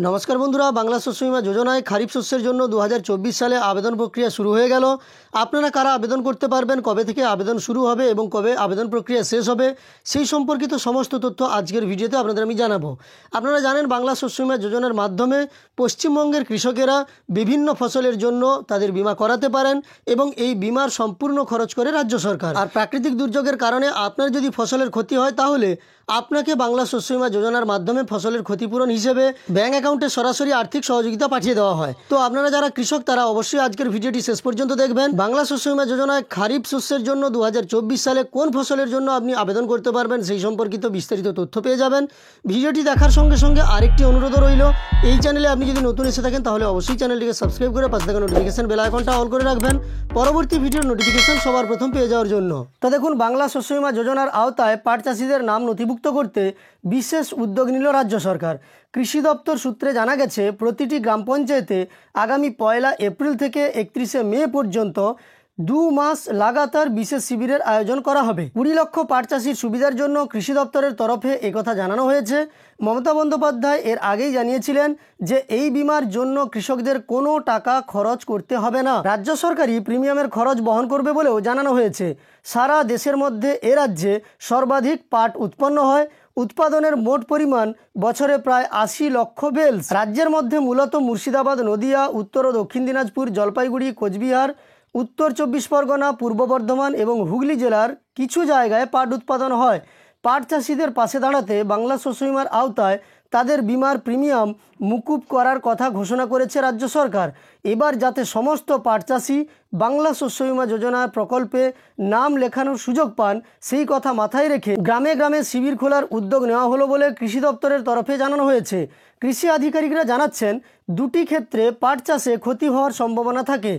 নমস্কার বন্ধুরা, বাংলা শস্য বীমা যোজনায় খারিফ শস্যের জন্য 2024 সালে আবেদন প্রক্রিয়া শুরু হয়ে গেল। আপনারা কারা আবেদন করতে পারবেন, কবে থেকে আবেদন শুরু হবে এবং কবে আবেদন প্রক্রিয়া শেষ হবে, সেই সম্পর্কিত সমস্ত তথ্য আজকের ভিডিওতে আপনাদের আমি জানাবো। আপনারা জানেন, বাংলা শস্য বীমা যোজনার মাধ্যমে পশ্চিমবঙ্গের কৃষকেরা বিভিন্ন ফসলের জন্য তাদের বীমা করাতে পারেন এবং এই বীমার সম্পূর্ণ খরচ করে রাজ্য সরকার। আর প্রাকৃতিক দুর্যোগের কারণে আপনার যদি ফসলের ক্ষতি হয়, তাহলে আপনাকে বাংলা শস্য বীমা যোজনার মাধ্যমে ফসলের ক্ষতিপূরণ হিসেবে ব্যাংক অ্যাকাউন্টে সরাসরি আর্থিক সহযোগিতা পাঠিয়ে দেওয়া হয়। তো আপনারা যারা কৃষক, তারা অবশ্যই আজকের ভিডিওটি শেষ পর্যন্ত দেখবেন। বাংলা শস্য বীমা যোজনায় খারিফ শস্যের জন্য 2024 সালে কোন ফসলের জন্য আপনি আবেদন করতে পারবেন সেই সম্পর্কিত বিস্তারিত তথ্য পেয়ে যাবেন। ভিডিওটি দেখার সঙ্গে সঙ্গে আরেকটি অনুরোধও রইল, এই চ্যানেলে আপনি যদি নতুন এসে থাকেন তাহলে অবশ্যই চ্যানেলটিকে সাবস্ক্রাইব করে পাশে থাকা নোটিফিকেশন বেল আইকনটা অল করে রাখবেন পরবর্তী ভিডিওর নোটিফিকেশন সবার প্রথম পেয়ে যাওয়ার জন্য। তো দেখুন, বাংলা শস্য বীমা যোজনার আওতায় পাট চাষিদের নাম নথিভুক্ত করতে বিশেষ উদ্যোগ নিল রাজ্য সরকার। কৃষি দপ্তর সূত্রে জানা গেছে, প্রতিটি গ্রাম পঞ্চায়েতে আগামী 1 এপ্রিল থেকে 31 মে পর্যন্ত 2 মাস লাগাতার বিশেষ শিবিরের আয়োজন করা হবে। 20 লক্ষ পাট চাষির সুবিধার জন্য কৃষি দপ্তরের তরফে একথা জানানো হয়েছে। মমতা বন্দ্যোপাধ্যায় এর আগেই জানিয়েছিলেন যে এই বীমার জন্য কৃষকদের কোনো টাকা খরচ করতে হবে না, রাজ্য সরকারই প্রিমিয়ামের খরচ বহন করবে বলেও জানানো হয়েছে। সারা দেশের মধ্যে এ রাজ্যে সর্বাধিক পাট উৎপন্ন হয়। উৎপাদনের মোট পরিমাণ বছরে প্রায় 80 লক্ষ বেলস। রাজ্যের মধ্যে মূলত মুর্শিদাবাদ, নদিয়া, উত্তর ও দক্ষিণ দিনাজপুর, জলপাইগুড়ি, কোচবিহার, উত্তর 24 পরগনা, পূর্ব বর্ধমান এবং হুগলি জেলার কিছু জায়গায় পাট উৎপাদন হয়। পাট চাষিদের পাশে দাঁড়াতে বাংলা শস্য বীমার আওতায় তাদের বীমার প্রিমিয়াম মুকুব করার কথা ঘোষণা করেছে রাজ্য সরকার। এবার যাতে সমস্ত পাট চাষি বাংলা শস্য বীমা যোজনার প্রকল্পে নাম লেখানোর সুযোগ পান, সেই কথা মাথায় রেখে গ্রামে গ্রামে শিবির খোলার উদ্যোগ নেওয়া হলো বলে কৃষি দপ্তরের তরফে জানানো হয়েছে। কৃষি আধিকারিকরা জানাচ্ছেন, দুটি ক্ষেত্রে পাট চাষে ক্ষতি হওয়ার সম্ভাবনা থাকে।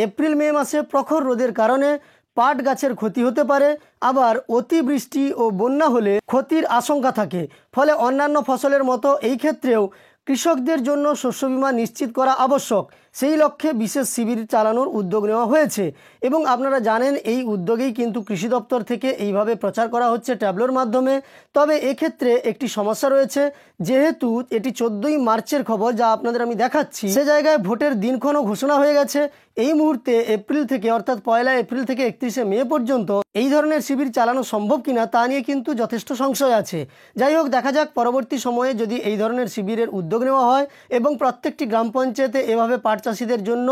এপ্রিল মে মাসে প্রখর রোদের কারণে পাট গাছের ক্ষতি হতে পারে, আবার অতিবৃষ্টি ও বন্যা হলে ক্ষতির আশঙ্কা থাকে। ফলে অন্যান্য ফসলের মতো এই ক্ষেত্রেও কৃষকদের জন্য শস্য বীমা নিশ্চিত করা আবশ্যক। সেই লক্ষ্যে বিশেষ শিবির চালানোর উদ্যোগ নেওয়া হয়েছে এবং আপনারা জানেন, এই উদ্যোগেই কিন্তু কৃষি দপ্তর থেকে এইভাবে প্রচার করা হচ্ছে ট্যাবলোর মাধ্যমে। তবে এক্ষেত্রে একটি সমস্যা রয়েছে, যেহেতু এটি 14ই মার্চের খবর, যা আপনাদের আমি দেখাচ্ছি, সে জায়গায় ভোটের দিনক্ষণও ঘোষণা হয়ে গেছে। এই মুহূর্তে এপ্রিল থেকে, অর্থাৎ 1 এপ্রিল থেকে 31 মে পর্যন্ত এই ধরনের শিবির চালানো সম্ভব কিনা তা নিয়ে কিন্তু যথেষ্ট সংশয় আছে। যাই হোক, দেখা যাক পরবর্তী সময়ে যদি এই ধরনের শিবিরের উদ্যোগ নেওয়া হয় এবং প্রত্যেকটি গ্রাম পঞ্চায়েতে এভাবে পাট চাষিদের জন্য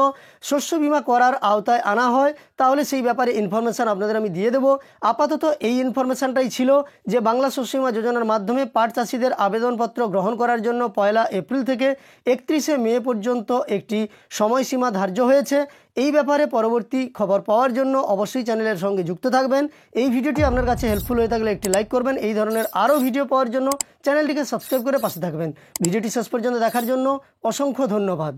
শস্য বীমা করার আওতায় আনা হয়, তাহলে সেই ব্যাপারে ইনফরমেশান আপনাদের আমি দিয়ে দেবো। আপাতত এই ইনফরমেশানটাই ছিল যে বাংলা শস্য বীমা যোজনার মাধ্যমে পাট চাষিদের আবেদনপত্র গ্রহণ করার জন্য 1 এপ্রিল থেকে 31 মে পর্যন্ত একটি সময়সীমা ধার্য হয়েছে। এই ব্যাপারে পরবর্তী খবর পাওয়ার জন্য অবশ্যই চ্যানেলের সঙ্গে যুক্ত থাকবেন। এই ভিডিওটি আপনার কাছে হেল্পফুল হয়ে থাকলে একটি লাইক করবেন। এই ধরনের আরও ভিডিও পাওয়ার জন্য চ্যানেলটিকে সাবস্ক্রাইব করে পাশে থাকবেন। ভিডিওটি শেষ পর্যন্ত দেখার জন্য অসংখ্য ধন্যবাদ।